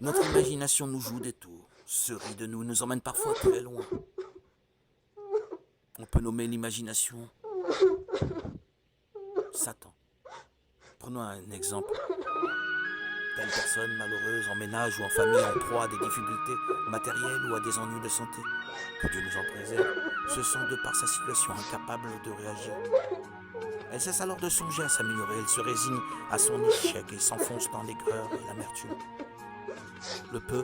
Notre imagination nous joue des tours, se rit de nous, nous emmène parfois très loin. On peut nommer l'imagination Satan. Prenons un exemple. Telle personne malheureuse en ménage ou en famille en proie à des difficultés matérielles ou à des ennuis de santé, que Dieu nous en préserve, se sent de par sa situation incapable de réagir. Elle cesse alors de songer à s'améliorer, elle se résigne à son échec et s'enfonce dans l'aigreur et l'amertume. Le peu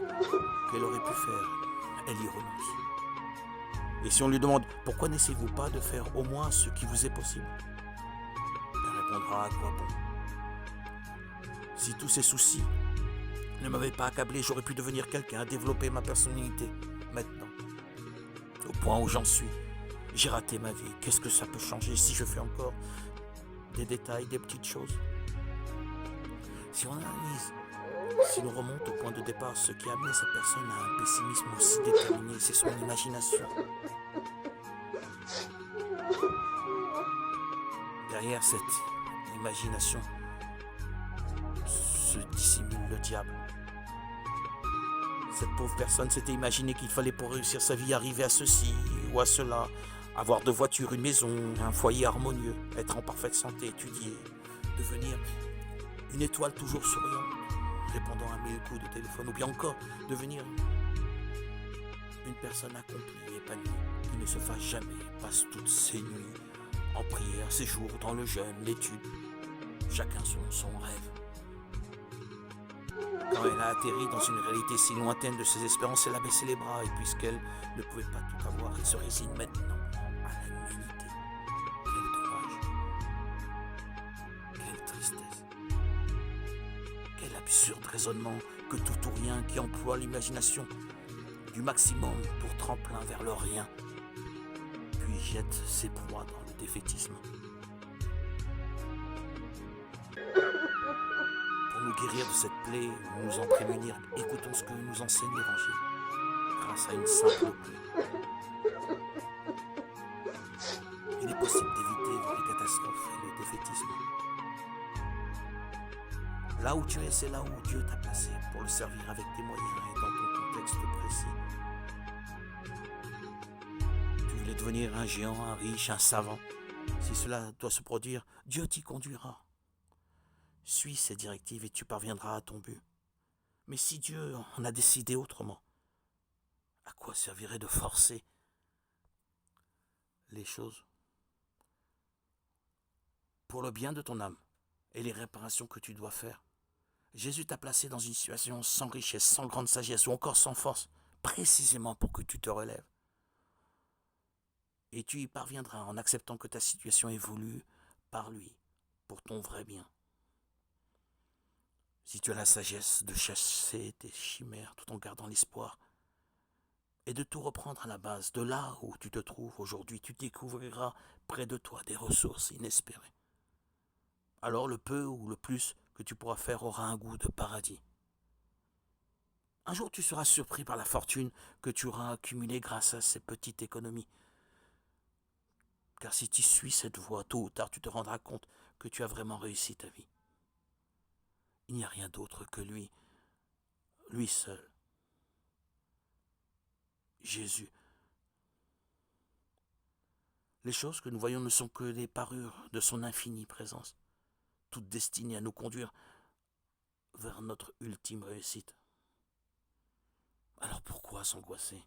qu'elle aurait pu faire, elle y renonce. Et si on lui demande pourquoi n'essayez-vous pas de faire au moins ce qui vous est possible, elle répondra à quoi bon. Si tous ces soucis ne m'avaient pas accablé, j'aurais pu devenir quelqu'un, développer ma personnalité. Maintenant, au point où j'en suis, j'ai raté ma vie. Qu'est-ce que ça peut changer si je fais encore des détails, des petites choses? Si on analyse, si l'on remonte au point de départ, ce qui a amené cette personne à un pessimisme aussi déterminé, c'est son imagination. Derrière cette imagination se dissimule le diable. Cette pauvre personne s'était imaginé qu'il fallait pour réussir sa vie arriver à ceci ou à cela, avoir deux voitures, une maison, un foyer harmonieux, être en parfaite santé, étudier, devenir une étoile toujours souriante, répondant à 1000 coups de téléphone, ou bien encore devenir une personne accomplie, épanouie, qui ne se fasse jamais, passe toutes ses nuits en prière, ses jours dans le jeûne, l'étude, chacun son rêve. Quand elle a atterri dans une réalité si lointaine de ses espérances, elle a baissé les bras et puisqu'elle ne pouvait pas tout avoir, elle se résigne maintenant à la nullité. Quel dommage, quelle tristesse, quel absurde raisonnement que tout ou rien qui emploie l'imagination du maximum pour tremplin vers le rien, puis jette ses proies dans le défaitisme. Pour nous guérir de cette plaie ou nous en prémunir, écoutons ce que nous enseigne l'Évangile, grâce à une simple plaie. Il est possible d'éviter les catastrophes et le défaitisme. Là où tu es, c'est là où Dieu t'a placé pour le servir avec tes moyens et dans ton contexte précis. Tu voulais devenir un géant, un riche, un savant. Si cela doit se produire, Dieu t'y conduira. Suis ses directives et tu parviendras à ton but. Mais si Dieu en a décidé autrement, à quoi servirait de forcer les choses pour le bien de ton âme et les réparations que tu dois faire? Jésus t'a placé dans une situation sans richesse, sans grande sagesse ou encore sans force, précisément pour que tu te relèves. Et tu y parviendras en acceptant que ta situation est voulue par lui, pour ton vrai bien. Si tu as la sagesse de chasser tes chimères tout en gardant l'espoir et de tout reprendre à la base, de là où tu te trouves aujourd'hui, tu découvriras près de toi des ressources inespérées. Alors le peu ou le plus que tu pourras faire aura un goût de paradis. Un jour tu seras surpris par la fortune que tu auras accumulée grâce à ces petites économies. Car si tu suis cette voie, tôt ou tard tu te rendras compte que tu as vraiment réussi ta vie. Il n'y a rien d'autre que lui, lui seul. Jésus. Les choses que nous voyons ne sont que les parures de son infinie présence, toutes destinées à nous conduire vers notre ultime réussite. Alors pourquoi s'angoisser ?